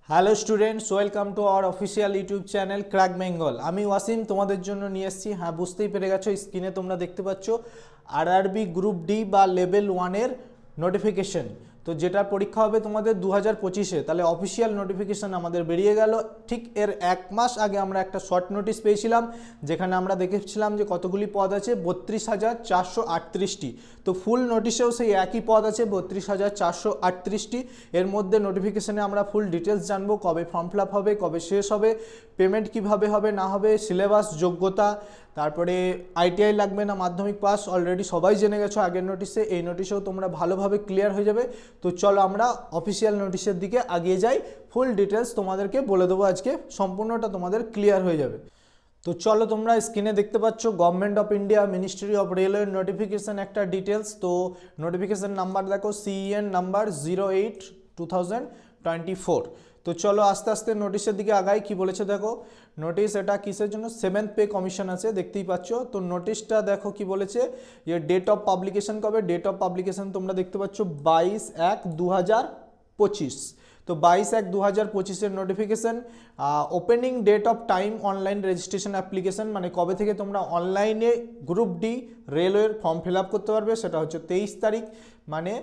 Hello students, welcome to our official YouTube channel crack Bengal. আমি ওয়াসিম তোমাদের জন্য নিয়ে এসেছি। হ্যাঁ, বুঝতেই পেরে গেছো, স্ক্রিনে তোমরা দেখতে পাচ্ছ আরআরবি গ্রুপ ডি বা লেভেল 1-এর নোটিফিকেশন। তো যেটা পরীক্ষা হবে তোমাদের 2025-এ, তাহলে অফিসিয়াল নোটিফিকেশান আমাদের বেরিয়ে গেল। ঠিক এর এক মাস আগে আমরা একটা শর্ট নোটিশ পেয়েছিলাম, যেখানে আমরা দেখেছিলাম যে কতগুলি পদ আছে, 32,438টি। তো ফুল নোটিশেও সেই একই পদ আছে, 32,438টি। এর মধ্যে নোটিফিকেশানে আমরা ফুল ডিটেলস জানবো, কবে ফর্ম ফিল আপ হবে, কবে শেষ হবে, পেমেন্ট কিভাবে হবে না হবে, সিলেবাস, যোগ্যতা, তারপরে আইটিআই লাগবে না মাধ্যমিক পাস, অলরেডি সবাই জেনে গেছো আগের নোটিশে। এই নোটিশেও তোমরা ভালোভাবে ক্লিয়ার হয়ে যাবে। তো চলো আমরা অফিসিয়াল নোটিশের দিকে এগিয়ে যাই। ফুল ডিটেলস তোমাদেরকে বলে দেবো আজকে, সম্পূর্ণটা তোমাদের ক্লিয়ার হয়ে যাবে। তো চলো, তোমরা স্ক্রিনে দেখতে পাচ্ছ government of India ministry of railway notification একটা ডিটেলস। তো নোটিফিকেশান নাম্বার দেখো, সিইএন নাম্বার 08/2024। তো চলো আস্তে আস্তে নোটিশের দিকে আগাই। কি বলেছে দেখো, নোটিশ এটা কিসের জন্য, 7th পে কমিশন আছে, দেখতেই পাচ্ছ। তো নোটিশটা দেখো কি বলেছে, যে ডেট অফ পাবলিকেশন কবে, ডেট অফ পাবলিকেশন তোমরা দেখতে পাচ্ছ 22/1/2025। তো 22/1/2025-এর notification. Opening date of time online registration application, মানে কবে থেকে তোমরা অনলাইনে গ্রুপ ডি রেলওয়ের ফর্ম ফিল আপ করতে পারবে, সেটা হচ্ছে 23 তারিখ, মানে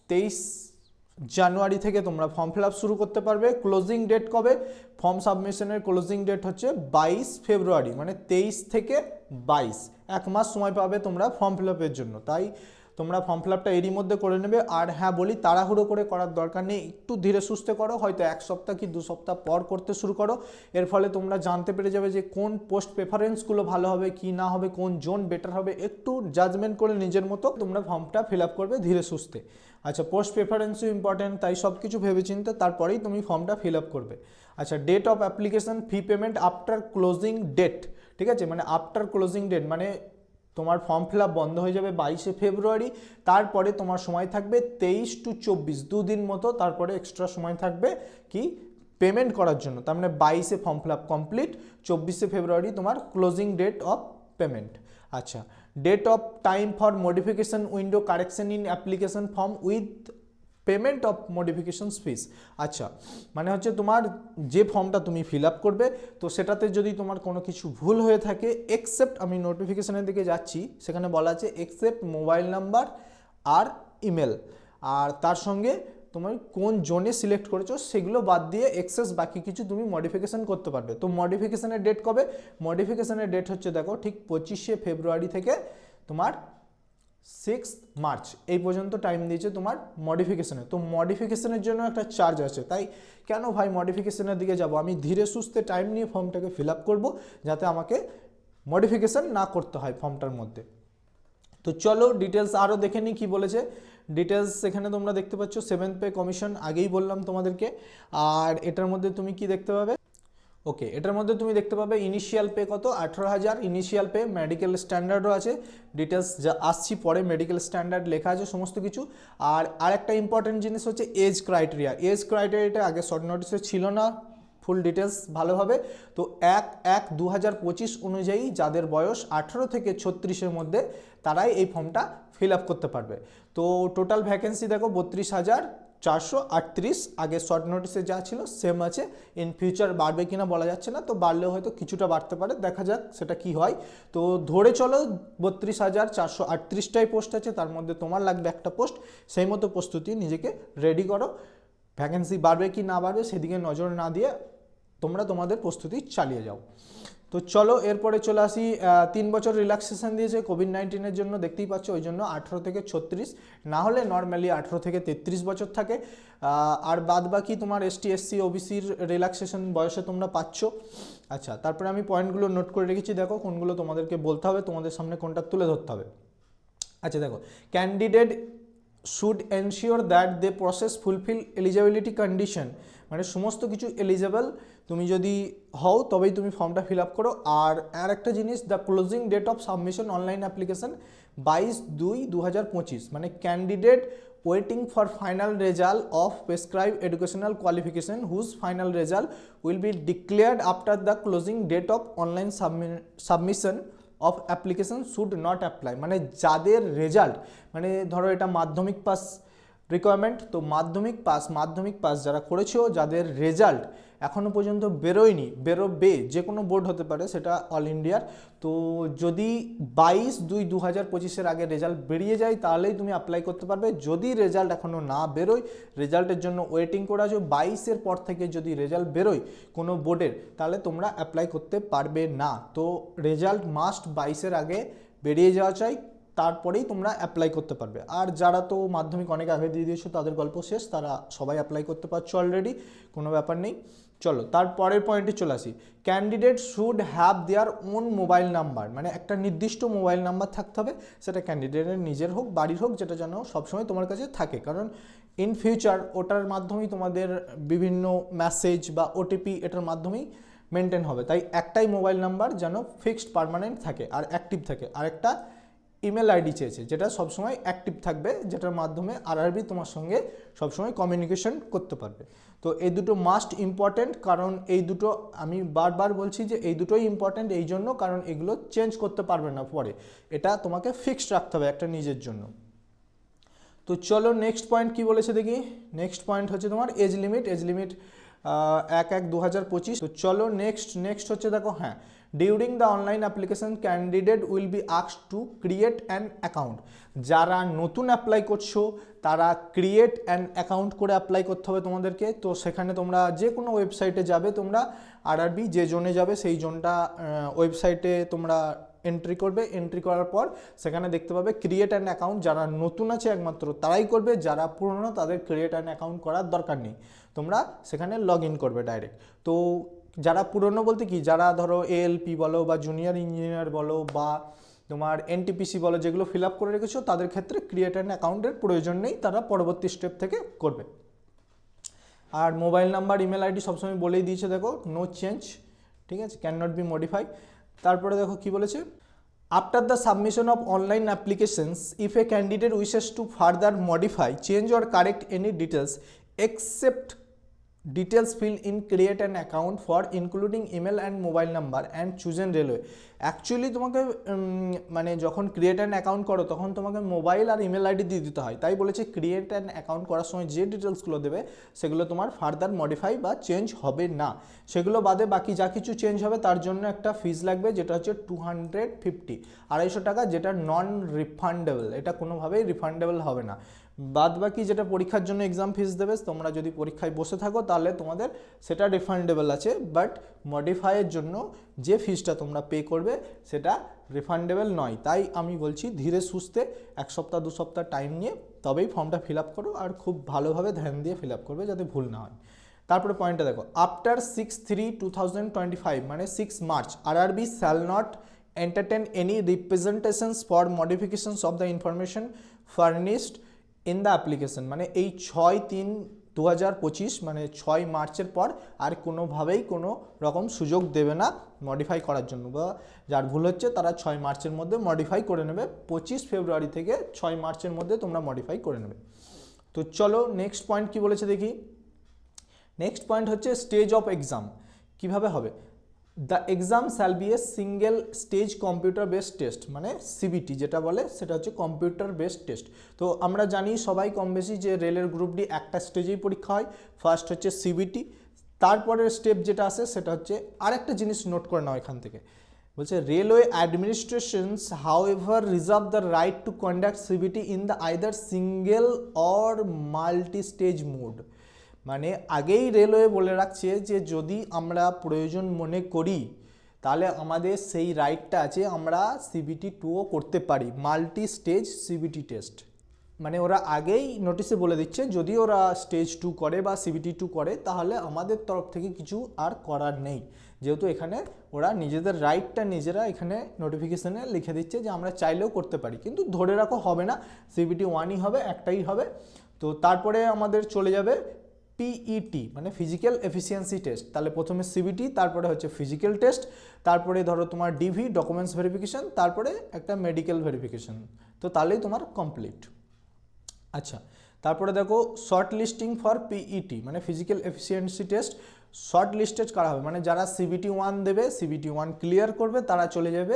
23 জানুয়ারি থেকে তোমরা ফর্ম ফিল আপ শুরু করতে পারবে। ক্লোজিং ডেট কবে, ফর্ম সাবমিশনের ক্লোজিং ডেট হচ্ছে 22 ফেব্রুয়ারি, মানে 23 থেকে 22, এক মাস সময় পাবে তোমরা ফর্ম ফিল আপের জন্য। তাই তোমরা ফর্ম ফিল আপটা এরই মধ্যে করে নেবে। আর হ্যাঁ বলি, তাড়াহুড়ো করে করার দরকার নেই, একটু ধীরে সুস্থে করো, হয়তো এক সপ্তাহ কি 2 সপ্তাহ পর করতে শুরু করো। এর ফলে তোমরা জানতে পেরে যাবে যে কোন পোস্ট প্রেফারেন্সগুলো ভালো হবে কি না হবে, কোন জোন বেটার হবে। একটু জাজমেন্ট করে নিজের মতো তোমরা ফর্মটা ফিল আপ করবে ধীরে সুস্থে। আচ্ছা, পোস্ট প্রেফারেন্সও ইম্পর্টেন্ট, তাই সব কিছু ভেবেচিন্তে তারপরেই তুমি ফর্মটা ফিল আপ করবে। আচ্ছা, date of application, fee payment after closing date, ঠিক আছে, মানে আফটার ক্লোজিং ডেট মানে তোমার ফর্ম ফিল আপ বন্ধ হয়ে যাবে 22 ফেব্রুয়ারি। তারপরে তোমার সময় থাকবে 23 to 24, দুদিন মতো তারপরে এক্সট্রা সময় থাকবে কি পেমেন্ট করার জন্য। তার মানে 22-এ form fill up complete, 24 February তোমার ক্লোজিং ডেট অফ পেমেন্ট। আচ্ছা, date of time for modification window correction in application form with payment of modification fees. আচ্ছা, মানে হচ্ছে তোমার যে ফর্মটা তুমি ফিল আপ করবে, তো সেটাতে যদি তোমার কোনো কিছু ভুল হয়ে থাকে, এক্সেপ্ট, আমি নোটিফিকেশনের দিকে যাচ্ছি, সেখানে বলা আছে এক্সেপ্ট মোবাইল নাম্বার আর ইমেল, আর তার সঙ্গে তোমার কোন জোনে সিলেক্ট করেছো সেগুলো বাদ দিয়ে এক্সেস বাকি কিছু তুমি মডিফিকেশান করতে পারবে। তো মডিফিকেশানের ডেট কবে, মডিফিকেশানের ডেট হচ্ছে দেখো ঠিক 25 ফেব্রুয়ারি থেকে তোমার 6 মার্চ এই পর্যন্ত টাইম দিয়েছে তোমার মডিফিকেশানে। তো মডিফিকেশানের জন্য একটা চার্জ আছে, তাই কেন ভাই মডিফিকেশানের দিকে যাব, আমি ধীরে সুস্থে টাইম নিয়ে ফর্মটাকে ফিল আপ করবো, যাতে আমাকে মডিফিকেশান না করতে হয় ফর্মটার মধ্যে। তো চলো ডিটেলস আরও দেখে নিই কী বলেছে। ডিটেলস এখানে তোমরা দেখতে পাচ্ছ 7th পে কমিশন, আগেই বললাম তোমাদেরকে। আর এটার মধ্যে তুমি কি দেখতে পাবে, ওকে, এটার মধ্যে তুমি দেখতে পাবে ইনিশিয়াল পে কত, 18,000 ইনিশিয়াল পে, মেডিকেল স্ট্যান্ডার্ডও আছে। ডিটেলস যা আসছি পরে, মেডিকেল স্ট্যান্ডার্ড লেখা আছে সমস্ত কিছু। আর আরেকটা ইম্পর্টেন্ট জিনিস হচ্ছে এজ ক্রাইটেরিয়া। এজ ক্রাইটেরিয়াটা আগে শর্ট নোটিসে ছিল না, ফুল ডিটেলস ভালোভাবে। তো 1/1/2025 অনুযায়ী যাদের বয়স 18 থেকে 36-এর মধ্যে, তারাই এই ফর্মটা ফিল আপ করতে পারবে। তো টোটাল ভ্যাকেন্সি দেখো 32,438, আগে শর্ট নোটিসে যা ছিল সেম আছে। ইন ফিউচার বাড়বে কিনা বলা যাচ্ছে না, তো বাড়লেও হয়তো কিছুটা বাড়তে পারে, দেখা যাক সেটা কি হয়। তো ধরে চলো 32,438টাই পোস্ট আছে, তার মধ্যে তোমার লাগবে একটা পোস্ট, সেই মতো প্রস্তুতি নিজেকে রেডি করো। ভ্যাকেন্সি বাড়বে কি না বাড়বে সেদিকে নজর না দিয়ে তোমরা তোমাদের প্রস্তুতি চালিয়ে যাও। তো চলো এরপরে চলে আসি, 3 বছর রিল্যাক্সেশন দিয়েছে কোভিড-19-এর জন্য, দেখতেই পাচ্ছ, ওই জন্য 18 থেকে 36, না হলে নর্মালি 18 থেকে 33 বছর থাকে। আর বাদ বাকি তোমার এসটি এসসি ওবিসির রিল্যাক্সেশন বয়সে তোমরা পাচ্ছ। আচ্ছা, তারপরে আমি পয়েন্টগুলো নোট করে রেখেছি, দেখো কোনগুলো তোমাদেরকে বলতে হবে, তোমাদের সামনে কোনটা তুলে ধরতে হবে। আচ্ছা দেখো, candidate should ensure that they process fulfill eligibility condition, মানে সমস্ত কিছু এলিজেবল তুমি যদি হও তবেই তুমি ফর্মটা ফিল আপ করো। আর একটা জিনিস, the closing date of submission online application 22/2/2025, মানে candidate waiting for final result of prescribe educational qualification whose final result will be declared after the closing date of online submission of application should not apply, মানে যাদের result, মানে ধরো এটা মাধ্যমিক pass requirement, তো মাধ্যমিক pass যারা করেছো, যাদের রেজাল্ট এখনও পর্যন্ত বেরোয়নি, বেরোবে, যে কোনো বোর্ড হতে পারে সেটা অল ইন্ডিয়ার, তো যদি 22/2/2025 আগে রেজাল্ট বেরিয়ে যায় তাহলেই তুমি অ্যাপ্লাই করতে পারবে। যদি রেজাল্ট এখনও না বেরোয়, রেজাল্টের জন্য ওয়েটিং করে আছো, 22-এর পর থেকে যদি রেজাল্ট বেরোয় কোনো বোর্ডের, তাহলে তোমরা অ্যাপ্লাই করতে পারবে না। তো রেজাল্ট মাস্ট 22-এর আগে বেরিয়ে যাওয়া চাই, তারপরেই তোমরা অ্যাপ্লাই করতে পারবে। আর যারা তো মাধ্যমিক অনেক আগে দিয়ে দিয়েছো তাদের গল্প শেষ, তারা সবাই অ্যাপ্লাই করতে পারছো অলরেডি, কোনো ব্যাপার নেই। চলো তারপরের পয়েন্টে চলে আসি। Candidate should have their own mobile number, মানে একটা নির্দিষ্ট মোবাইল নাম্বার থাকতে হবে, সেটা ক্যান্ডিডেটের নিজের হোক বাড়ির হোক, যেটা যেন সবসময় তোমার কাছে থাকে, কারণ ইন ফিউচার ওটার মাধ্যমেই তোমাদের বিভিন্ন মেসেজ বা ওটিপি এটার মাধ্যমেই মেনটেন হবে। তাই একটাই মোবাইল নাম্বার যেন ফিক্সড পার্মানেন্ট থাকে আর অ্যাক্টিভ থাকে, আর একটা ইমেল আইডি চেয়েছে যেটা সবসময় অ্যাক্টিভ থাকবে, যেটার মাধ্যমে আরআরবি তোমার সঙ্গে সবসময় কমিউনিকেশন করতে পারবে। তো এই দুটো মাস্ট ইম্পর্ট্যান্ট, কারণ এই দুটো আমি বারবার বলছি যে এই দুটোই ইম্পর্ট্যান্ট এই জন্য, কারণ এগুলো চেঞ্জ করতে পারবে না পরে, এটা তোমাকে ফিক্সড রাখতে হবে একটা নিজের জন্য। তো চলো নেক্সট পয়েন্ট কি বলেছে দেখি। নেক্সট পয়েন্ট হচ্ছে তোমার এজ লিমিট 1/1/2025। তো চলো নেক্সট হচ্ছে দেখো, হ্যাঁ, during the online application candidate will be asked to create an account. যারা নতুন অ্যাপ্লাই করছো তারা ক্রিয়েট অ্যান অ্যাকাউন্ট করে অ্যাপ্লাই করতে হবে তোমাদেরকে। তো সেখানে তোমরা যে কোনো ওয়েবসাইটে যাবে, তোমরা আরআরবি যে জোনে যাবে সেই জোনটা ওয়েবসাইটে তোমরা এন্ট্রি করবে, এন্ট্রি করার পর সেখানে দেখতে পাবে ক্রিয়েট অ্যান অ্যাকাউন্ট। যারা নতুন আছে একমাত্র তারাই করবে, যারা পুরনো তাদের ক্রিয়েট অ্যান অ্যাকাউন্ট করার দরকার নেই, তোমরা সেখানে লগ ইন করবে ডাইরেক্ট। তো যারা পুরনো বলতে কি, যারা ধরো এএলপি বলো বা জুনিয়র ইঞ্জিনিয়ার বলো বা তোমার এনটিপিসি বলো, যেগুলো ফিল আপ করে রেখেছো তাদের ক্ষেত্রে ক্রিয়েট অ্যান অ্যাকাউন্টের প্রয়োজন নেই, তারা পরবর্তী স্টেপ থেকে করবে। আর মোবাইল নাম্বার ইমেল আইডি সবসময় বলেই দিয়েছে দেখো, নো চেঞ্জ, ঠিক আছে, ক্যান নট বি মডিফাই। তারপরে দেখো কি বলেছে, after the submission of online applications if A candidate wishes to further modify, change or correct any details except details fill in create an account for including email and mobile number and chosen railway। Actually তোমাকে মানে যখন create an account করো তখন তোমাকে mobile আর email ID দিয়ে দিতে হয়, তাই বলেছে ক্রিয়েট অ্যান অ্যাকাউন্ট করার সময় যে ডিটেলসগুলো দেবে সেগুলো তোমার ফার্দার মডিফাই বা চেঞ্জ হবে না। সেগুলো বাদে বাকি যা কিছু চেঞ্জ হবে তার জন্য একটা ফিজ লাগবে, যেটা হচ্ছে 250 টাকা, যেটা নন রিফান্ডেবল, এটা কোনোভাবেই রিফান্ডেবল হবে না। বাদ বাকি যেটা পরীক্ষার জন্য এক্সাম ফিস দেবে, তোমরা যদি পরীক্ষায় বসে থাকো তাহলে তোমাদের সেটা রিফান্ডেবল আছে, বাট মডিফাইয়ের জন্য যে ফিসটা তোমরা পে করবে সেটা রিফান্ডেবল নয়। তাই আমি বলছি ধীরে সুস্থে 1 সপ্তাহ 2 সপ্তাহ টাইম নিয়ে তবেই ফর্মটা ফিল আপ করো, আর খুব ভালোভাবে ধ্যান দিয়ে ফিল আপ করবে যাতে ভুল না হয়। তারপরে পয়েন্টটা দেখো, আফটার 6/3/2025 মানে 6 March RRB shall not entertain any representations for modifications of the information furnished in the application। মানে এই 6/3/2025 মানে 6 মার্চের পর আর কোনোভাবেই কোনো রকম সুযোগ দেবে না মডিফাই করার জন্য, বা যার ভুল হচ্ছে তারা 6 মার্চের মধ্যে মডিফাই করে নেবে। 25 ফেব্রুয়ারি থেকে 6 মার্চের মধ্যে তোমরা মডিফাই করে নেবে। তো চলো নেক্সট পয়েন্ট কি বলেছে দেখি। নেক্সট পয়েন্ট হচ্ছে স্টেজ অফ এক্সাম কীভাবে হবে। The exam shall B a single stage computer based test, মানে সিবিটি যেটা বলে সেটা হচ্ছে কম্পিউটার বেসড টেস্ট। তো আমরা জানি সবাই কম বেশি যে রেলের গ্রুপ ডি একটা স্টেজেই পরীক্ষা হয়, ফার্স্ট হচ্ছে সিবিটি, তারপরের স্টেপ যেটা আসে সেটা হচ্ছে আরেকটা জিনিস নোট করে নাও এখান থেকে, বলছে railway administrations how ever reserve the right to conduct CBT in the either single or multi stage mode. মানে আগেই রেলওয়ে বলে রাখছে যে যদি আমরা প্রয়োজন মনে করি তাহলে আমাদের সেই রাইটটা আছে, আমরা সিবিটি 2ও করতে পারি, মাল্টি স্টেজ সিবিটি টেস্ট। মানে ওরা আগেই নোটিশে বলে দিচ্ছে যদি ওরা স্টেজ 2 করে বা সিবিটি 2 করে তাহলে আমাদের তরফ থেকে কিছু আর করার নেই, যেহেতু এখানে ওরা নিজেদের রাইটটা নিজেরা এখানে নোটিফিকেশানে লিখে দিচ্ছে যে আমরা চাইলেও করতে পারি, কিন্তু ধরে রাখো হবে না, সিবিটি 1ই হবে, একটাই হবে। তো তারপরে আমাদের চলে যাবে পিইটি মানে ফিজিক্যাল এফিসিয়েন্সি টেস্ট। তাহলে প্রথমে সিবিটি, তারপরে হচ্ছে ফিজিক্যাল টেস্ট, তারপরে ধরো তোমার ডিভি ডকুমেন্টস ভেরিফিকেশন, তারপরে একটা মেডিকেল ভেরিফিকেশন। তো তাহলেই তোমার কমপ্লিট। আচ্ছা, তারপরে দেখো শর্ট লিস্টিং ফর পিইটি মানে physical efficiency test. Short listed করা হবে মানে যারা সিবিটি 1 দেবে, সিবিটি 1 ক্লিয়ার করবে, তারা চলে যাবে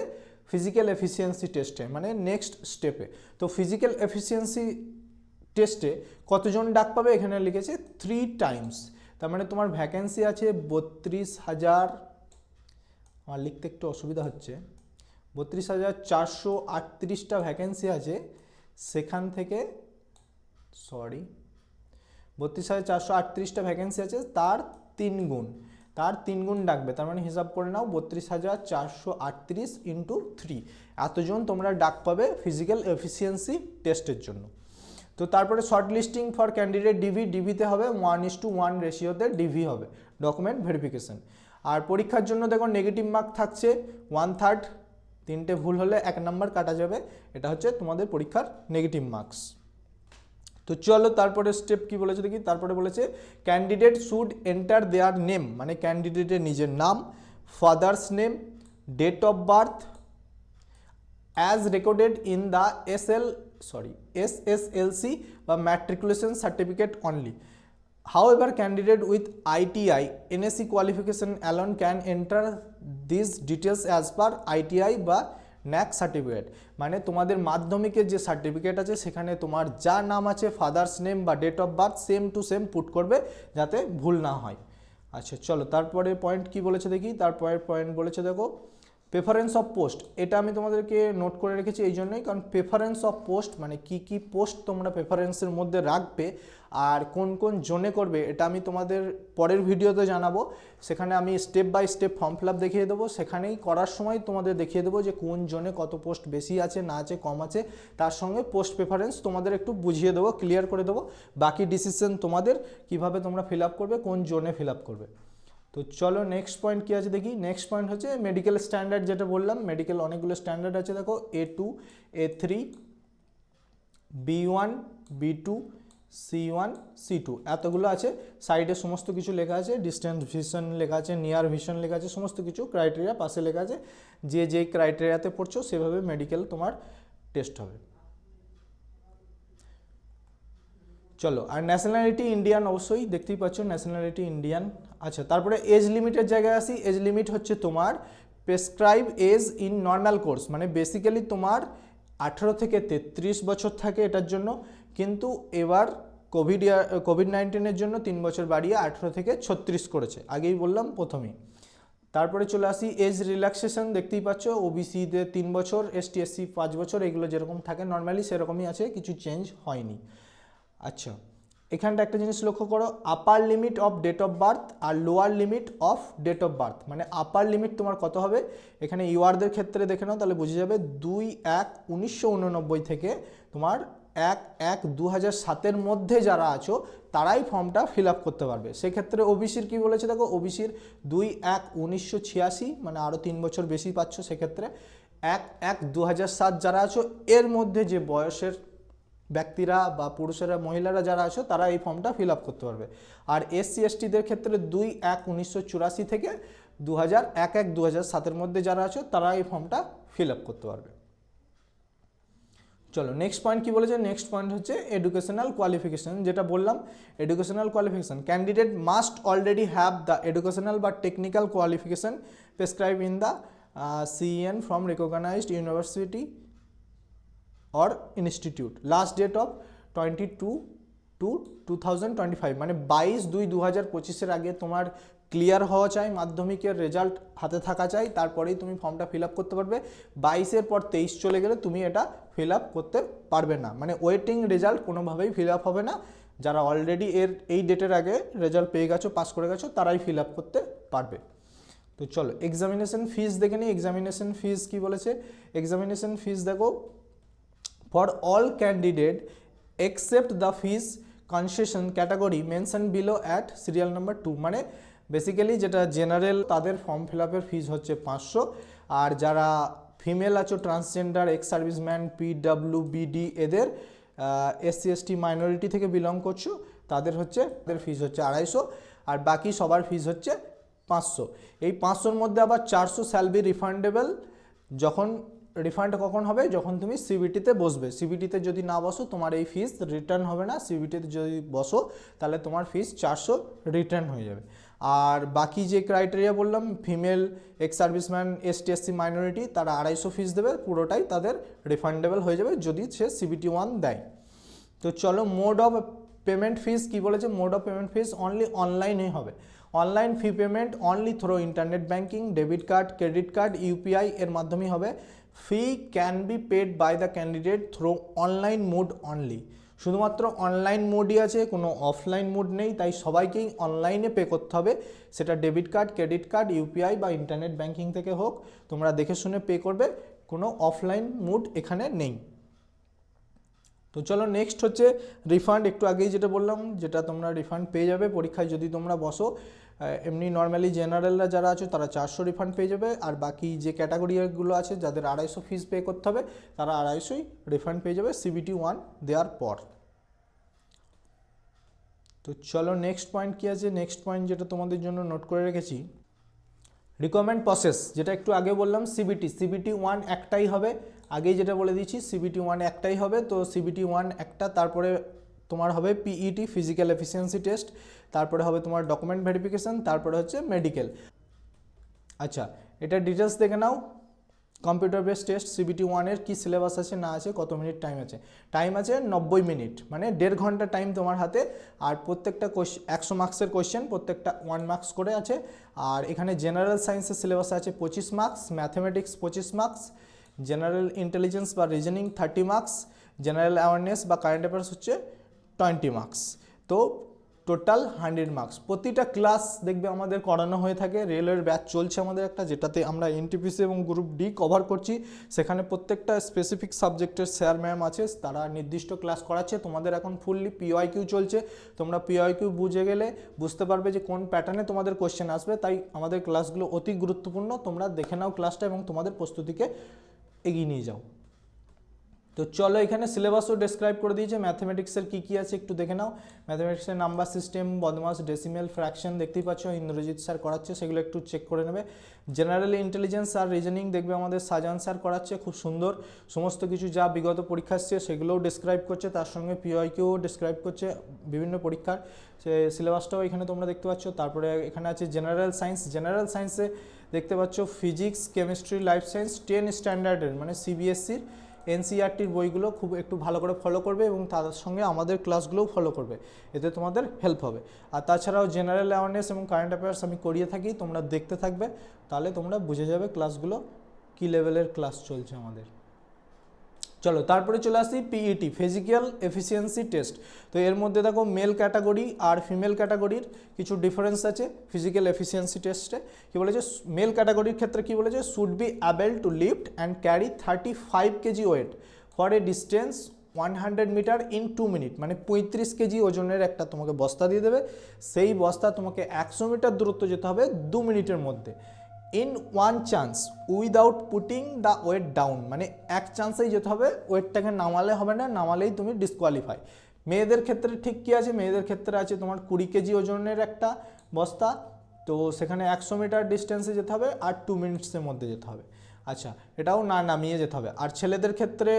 ফিজিক্যাল এফিসিয়েন্সি টেস্টে মানে নেক্সট স্টেপে। তো ফিজিক্যাল এফিসিয়েন্সি টেস্টে কতজন ডাক পাবে, এখানে লিখেছে 3 টাইমস। তার মানে তোমার ভ্যাকেন্সি আছে 32,000, আমার লিখতে একটু অসুবিধা হচ্ছে, 32,438টা ভ্যাকেন্সি আছে, সেখান থেকে 32,438টা ভ্যাকেন্সি আছে, তার 3 গুণ ডাকবে। তার মানে হিসাব করে নাও 32,438 ইন্টু 3, এতজন তোমরা ডাক পাবে ফিজিক্যাল এফিসিয়েন্সি টেস্টের জন্য। তো তারপরে শর্ট লিস্টিং ফর ক্যান্ডিডেট ডিভিতে হবে 1:1 রেশিওতে ডিভি হবে, ডকুমেন্ট ভেরিফিকেশন। আর পরীক্ষার জন্য দেখো নেগেটিভ মার্ক থাকছে 1/3, 3টে ভুল হলে 1 নাম্বার কাটা যাবে, এটা হচ্ছে তোমাদের পরীক্ষার নেগেটিভ মার্কস। তো চলো তারপরে স্টেপ কি বলেছে দেখি। তারপরে বলেছে candidate should enter their name, মানে ক্যান্ডিডেটের নিজের নাম, father's name, date of birth as recorded in the SSLC বা matriculation certificate only. However, candidate with ITI NSC qualification alone can enter these details as per ITI বা NAC certificate. মানে তোমাদের মাধ্যমিকের যে সার্টিফিকেট আছে সেখানে তোমার যা নাম আছে, ফাদার্স নেম বা date of birth same to same put করবে যাতে ভুল না হয়। আচ্ছা চলো তারপরে পয়েন্ট কি বলেছে দেখি। তারপরে পয়েন্ট বলেছে দেখো প্রেফারেন্স অফ পোস্ট, এটা আমি তোমাদেরকে নোট করে রেখেছি এই জন্যই, কারণ প্রেফারেন্স অফ পোস্ট মানে কি পোস্ট তোমরা প্রেফারেন্সের মধ্যে রাখবে আর কোন কোন জোনে করবে, এটা আমি তোমাদের পরের ভিডিওতে জানাবো। সেখানে আমি step by step form fill up দেখিয়ে দেবো, সেখানেই করার সময় তোমাদের দেখিয়ে দেবো যে কোন জোনে কত পোস্ট বেশি আছে না আছে কম আছে, তার সঙ্গে পোস্ট প্রেফারেন্স তোমাদের একটু বুঝিয়ে দেবো, ক্লিয়ার করে দেবো। বাকি ডিসিশন তোমাদের, কিভাবে তোমরা ফিল আপ করবে, কোন জোনে ফিল আপ করবে। তো চলো নেক্সট পয়েন্ট কী আছে দেখি। নেক্সট পয়েন্ট হচ্ছে মেডিকেল স্ট্যান্ডার্ড, যেটা বললাম মেডিকেল অনেকগুলো স্ট্যান্ডার্ড আছে দেখো, A2, A3, B1, B2, C1, C2 এতগুলো আছে। সাইডে সমস্ত কিছু লেখা আছে, ডিস্টেন্স ভিশন লেখা আছে, নিয়ার ভিশন লেখা আছে, সমস্ত কিছু ক্রাইটেরিয়া পাশে লেখা আছে। যে ক্রাইটেরিয়াতে পড়ছো সেভাবে মেডিকেল তোমার টেস্ট হবে। চলো আর ন্যাশনালিটি ইন্ডিয়ান, অবশ্যই দেখতেই পাচ্ছ ন্যাশনালিটি ইন্ডিয়ান। আচ্ছা তারপরে এজ লিমিটের জায়গায় আসি। এজ লিমিট হচ্ছে তোমার prescribe age in normal course, মানে বেসিক্যালি তোমার 18 থেকে 33 বছর থাকে এটার জন্য, কিন্তু এবার কোভিড-19 জন্য 3 বছর বাড়িয়ে 18 থেকে 36 করেছে, আগেই বললাম প্রথমেই। তারপরে চলে আসি এজ রিল্যাক্সেশন, দেখতেই পাচ্ছ ওবিসিতে 3 বছর, ST SC 5 বছর, এগুলো যেরকম থাকে নর্মালি সেরকমই আছে, কিছু চেঞ্জ হয়নি। আচ্ছা এখানটা একটা জিনিস লক্ষ্য করো, upper limit of date of birth আর lower limit of date of birth, মানে আপার লিমিট তোমার কত হবে, এখানে ইউআরদের ক্ষেত্রে দেখে নাও তাহলে বুঝে যাবে, 2/1/1989 থেকে তোমার 1/1/2007 মধ্যে যারা আছো তারাই ফর্মটা ফিল আপ করতে পারবে। সেক্ষেত্রে ওবিসির কি বলেছে দেখো, ওবিসির 2/1/1986, মানে আরও 3 বছর বেশি পাচ্ছ। সেক্ষেত্রে 1/1/2007 যারা আছো এর মধ্যে যে বয়সের ব্যক্তিরা বা পুরুষেরা মহিলারা যারা আছো তারা এই ফর্মটা ফিল আপ করতে পারবে। আর SC STদের ক্ষেত্রে 2/1/1984 থেকে 1/1/2007 মধ্যে যারা আছো তারা এই ফর্মটা ফিল আপ করতে পারবে। চলো নেক্সট পয়েন্ট কি বলেছে। নেক্সট পয়েন্ট হচ্ছে এডুকেশনাল কোয়ালিফিকেশন, যেটা বললাম educational qualification, candidate must already have the educational বা technical qualification prescribe in the CEN from recognised university or institute, last date of 22 to 2025, মানে 22/2/2025 আগে তোমার ক্লিয়ার হওয়া চাই, মাধ্যমিকের রেজাল্ট হাতে থাকা চাই, তারপরেই তুমি ফর্মটা ফিল আপ করতে পারবে। 22-এর পর 23 চলে গেলে তুমি এটা ফিল আপ করতে পারবে না, মানে ওয়েটিং রেজাল্ট কোনোভাবেই ফিল আপ হবে না। যারা অলরেডি এই ডেটের আগে রেজাল্ট পেয়ে গেছো, পাস করে গেছো, তারাই ফিল আপ করতে পারবে। তো চলো এক্সামিনেশন ফিস দেখে নিই। এক্সামিনেশন ফিস কি বলেছে। এক্সামিনেশন ফিস দেখো, for all candidate except the fees concession category mentioned below at serial number 2, মানে বেসিক্যালি যেটা জেনারেল তাদের ফর্ম ফিল আপের ফিস হচ্ছে 500, আর যারা ফিমেল আছো, ট্রান্সজেন্ডার, এক্স সার্ভিসম্যান, PWBD এদের SC ST মাইনরিটি থেকে বিলং করছো তাদের ফিস হচ্ছে 250, আর বাকি সবার ফিস হচ্ছে 500। এই 500-র মধ্যে আবার 400 শ্যাল বি রিফান্ডেবল। যখন রিফান্ড কখন হবে, যখন তুমি সিবিটিতে বসবে। সিবিটিতে যদি না বসো তোমার এই ফিস রিটার্ন হবে না, সিবিটিতে যদি বসো তাহলে তোমার ফিস 400 রিটার্ন হয়ে যাবে। আর বাকি যে ক্রাইটেরিয়া বললাম, female, ex serviceman, ST SC minority, তারা 250 ফিস দেবে, পুরোটাই তাদের রিফান্ডেবল হয়ে যাবে যদি সে CBT 1 দেয়। তো চলো মোড অফ পেমেন্ট ফিস কি বলেছে, mode of payment fees only অনলাইনেই হবে। Online fee payment only through internet banking, debit card, credit card, UPI এর মাধ্যমেই হবে। Fee can be paid by the candidate through online mode only. শুধুমাত্র online মোডই আছে, কোনো অফলাইন মোড নেই, তাই সবাইকেই অনলাইনে পে করতে হবে। সেটা debit card, credit card, UPI বা ইন্টারনেট ব্যাঙ্কিং থেকে হোক, তোমরা দেখে শুনে পে করবে, কোনো অফলাইন মোড এখানে নেই। তো চলো নেক্সট হচ্ছে রিফান্ড। একটু আগেই যেটা বললাম, যেটা তোমরা রিফান্ড পেয়ে যাবে পরীক্ষায় যদি তোমরা বসো। এমনি নর্মালি জেনারেলরা যারা আছে তারা 400 রিফান্ড পেয়ে যাবে, আর বাকি যে ক্যাটাগরিগুলো আছে যাদের 250 ফিস পে করতে হবে তারা 250ই রিফান্ড পেয়ে যাবে CBT 1 দেওয়ার পর। তো চলো নেক্সট পয়েন্ট কী আছে, নেক্সট পয়েন্ট যেটা তোমাদের জন্য নোট করে রেখেছি, রিকমেন্ড প্রসেস, যেটা একটু আগে বললাম CBT 1 একটাই হবে, আগেই যেটা বলে দিয়েছি CBT 1 একটাই হবে। তো CBT 1 একটা, তারপরে তোমার হবে PET ফিজিক্যাল এফিসিয়েন্সি টেস্ট, তারপরে হবে তোমার ডকুমেন্ট ভেরিফিকেশান, তারপরে হচ্ছে মেডিকেল। আচ্ছা, এটা ডিটেলস দেখে নাও। কম্পিউটার বেস টেস্ট CBT 1-এর কী সিলেবাস আছে না আছে, কত মিনিট টাইম আছে। টাইম আছে 90 মিনিট, মানে 1.5 ঘন্টা টাইম তোমার হাতে। আর প্রত্যেকটা 100 মার্কসের কোয়েশ্চেন, প্রত্যেকটা 1 মার্কস করে আছে। আর এখানে জেনারেল সায়েন্সের সিলেবাস আছে 25 marks, mathematics 25 marks, general intelligence বা রিজনিং 30 মার্কস, জেনারেল অ্যাওয়ারনেস বা কারেন্ট অ্যাফেয়ার্স হচ্ছে 20 মার্কস। তো টোটাল 100 মার্কস। প্রতিটা ক্লাস দেখবে আমাদের করানো হয়ে থাকে। রেলওয়ের ব্যাচ চলছে আমাদের একটা, যেটাতে আমরা NTPC এবং গ্রুপ ডি কভার করছি। সেখানে প্রত্যেকটা স্পেসিফিক সাবজেক্টের স্যার ম্যাম আছে, তারা নির্দিষ্ট ক্লাস করাচ্ছে। তোমাদের এখন ফুললি PYQ চলছে, তোমরা PYQ বুঝে গেলে বুঝতে পারবে যে কোন প্যাটার্নে তোমাদের কোশ্চেন আসবে। তাই আমাদের ক্লাসগুলো অতি গুরুত্বপূর্ণ, তোমরা দেখে নাও ক্লাসটা এবং তোমাদের প্রস্তুতিকে এগিয়ে নিয়ে যাও। তো চলো এখানে সিলেবাসও ডেসক্রাইব করে দিয়েছে। ম্যাথমেটিক্সের কী কী আছে একটু দেখে নাও। ম্যাথমেটিক্সের নাম্বার সিস্টেম, বদমাস, ডেসিমেল, ফ্র্যাকশন দেখতেই পাচ্ছ, ইন্দ্রজিৎ স্যার করাচ্ছে, সেগুলো একটু চেক করে নেবে। জেনারেল ইন্টেলিজেন্স আর রিজনিং দেখবে আমাদের সাজান স্যার করাচ্ছে, খুব সুন্দর। সমস্ত কিছু যা বিগত পরীক্ষা আসছে সেগুলোও ডেসক্রাইব করছে, তার সঙ্গে PYQও ডেসক্রাইব করছে বিভিন্ন পরীক্ষার। সে সিলেবাসটাও এখানে তোমরা দেখতে পাচ্ছ। তারপরে এখানে আছে জেনারেল সায়েন্স। জেনারেল সায়েন্সে দেখতে পাচ্ছ ফিজিক্স, কেমিস্ট্রি, লাইফ সায়েন্স 10 স্ট্যান্ডার্ডের, মানে CBSEর NCERTর বইগুলো খুব একটু ভালো করে ফলো করবে এবং তার সঙ্গে আমাদের ক্লাসগুলোও ফলো করবে, এতে তোমাদের হেল্প হবে। আর তাছাড়াও জেনারেল অ্যাওয়ারনেস এবং কারেন্ট অ্যাফেয়ার্স আমি করিয়ে থাকি, তোমরা দেখতে থাকবে, তাহলে তোমরা বুঝে যাবে ক্লাসগুলো কী লেভেলের ক্লাস চলছে আমাদের। চলো তারপরে চলে আসি PET ফিজিক্যাল এফিসিয়েন্সি টেস্ট। তো এর মধ্যে দেখো মেল ক্যাটাগরি আর ফিমেল ক্যাটাগরির কিছু ডিফারেন্স আছে ফিজিক্যাল এফিসিয়েন্সি টেস্টে। কী বলেছে, মেল ক্যাটাগরির ক্ষেত্রে কী বলেছে, should be able to lift and carry 35 KG weight for a distance 100 metre in 2 minute, মানে 35 কেজি ওজনের একটা তোমাকে বস্তা দিয়ে দেবে। সেই বস্তা তোমাকে 100 মিটার দূরত্ব যেতে হবে 2 মিনিটের মধ্যে। In one chance without putting the weight down, মানে এক চান্সেই যেতে হবে, ওয়েটটাকে নামালে হবে না, নামালেই তুমি ডিসকোয়ালিফাই। মেয়েদের ক্ষেত্রে ঠিক কী আছে, মেয়েদের ক্ষেত্রে আছে তোমার 20 কেজি ওজনের একটা বস্তা, তো সেখানে 100 মিটার ডিস্টেন্সে যেতে হবে আর 2 মিনিটসের মধ্যে যেতে হবে। আচ্ছা, এটাও না নামিয়ে যেতে হবে। আর ছেলেদের ক্ষেত্রে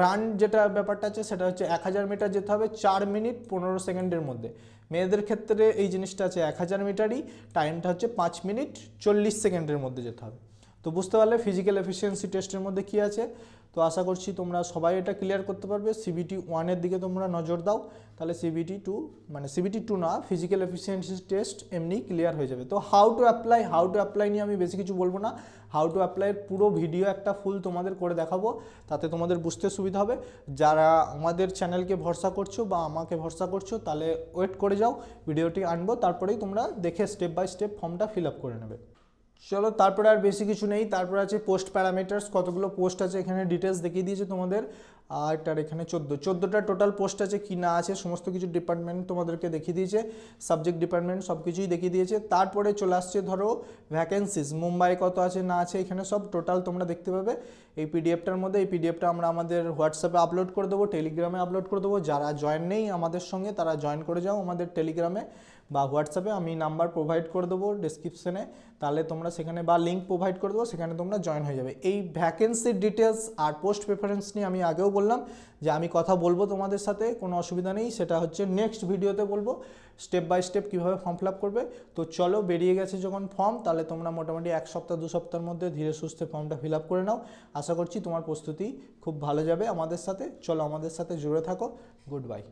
রান যেটা ব্যাপারটা আছে সেটা হচ্ছে 1000 মিটার যেতে হবে 4 মিনিট 15 সেকেন্ডের মধ্যে। মেয়েদের ক্ষেত্রে এই জিনিসটা আছে 1000 মিটারই, টাইমটা হচ্ছে 5 মিনিট 40 সেকেন্ডের মধ্যে যেতে হবে। তো বুঝতে পারলে ফিজিক্যাল এফিসিয়েন্সি টেস্টের মধ্যে কী আছে। তো আশা করছি তোমরা সবাই এটা ক্লিয়ার করতে পারবে। CBT 1-এর দিকে তোমরা নজর দাও, তাহলে CBT 2, মানে CBT 2 না, ফিজিক্যাল এফিসিয়েন্সি টেস্ট এমনি ক্লিয়ার হয়ে যাবে। তো হাউ টু অ্যাপ্লাই নিয়ে আমি বেশি কিছু বলবো না। হাউ টু অ্যাপ্লাইয়ের পুরো ভিডিও একটা ফুল তোমাদের করে দেখাবো, তাতে তোমাদের বুঝতে সুবিধা হবে। যারা আমাদের চ্যানেলকে ভরসা করছো বা আমাকে ভরসা করছো, তাহলে ওয়েট করে যাও, ভিডিওটি আনবো, তারপরেই তোমরা দেখে স্টেপ বাই স্টেপ ফর্মটা ফিল আপ করে নেবে। চলো তারপরে আর বেশি কিছু নেই। তারপরে আছে পোস্ট প্যারামিটার্স, কতগুলো পোস্ট আছে এখানে ডিটেলস দেখিয়ে দিয়েছে তোমাদের। আর এখানে 14টা টোটাল পোস্ট আছে, কি না আছে সমস্ত কিছু ডিপার্টমেন্ট তোমাদেরকে দেখিয়ে দিয়েছে, সাবজেক্ট ডিপার্টমেন্ট সব কিছুই দেখিয়ে দিয়েছে। তারপরে চলে আসছে ধরো ভ্যাকেন্সিস, মুম্বাই কত আছে না আছে, এখানে সব টোটাল তোমরা দেখতে পাবে এই পিডিএফটার মধ্যে। এই পিডিএফটা আমরা আমাদের হোয়াটসঅ্যাপে আপলোড করে দেবো, টেলিগ্রামে আপলোড করে দেবো। যারা জয়েন নেই আমাদের সঙ্গে তারা জয়েন করে যাও আমাদের টেলিগ্রামে বা হোয়াটসঅ্যাপে, আমি নাম্বার প্রোভাইড করে দেবো ডিসক্রিপশনে, তাহলে তোমরা সেখানে বা লিঙ্ক প্রোভাইড করে দেবো, সেখানে তোমরা জয়েন হয়ে যাবে। এই ভ্যাকেন্সির ডিটেলস আর পোস্ট প্রেফারেন্স নিয়ে আমি আগেও বললাম যে আমি কথা বলবো তোমাদের সাথে, কোনো অসুবিধা নেই, সেটা হচ্ছে নেক্সট ভিডিওতে বলবো স্টেপ বাই স্টেপ কীভাবে ফর্ম ফিল আপ করবে। তো চলো, বেরিয়ে গেছে যখন ফর্ম, তাহলে তোমরা মোটামুটি 1 সপ্তাহ 2 সপ্তাহের মধ্যে ধীরে সুস্থে ফর্মটা ফিল আপ করে নাও। আশা করছি তোমার প্রস্তুতি খুব ভালো যাবে আমাদের সাথে। চলো আমাদের সাথে জুড়ে থাকো। Good bye.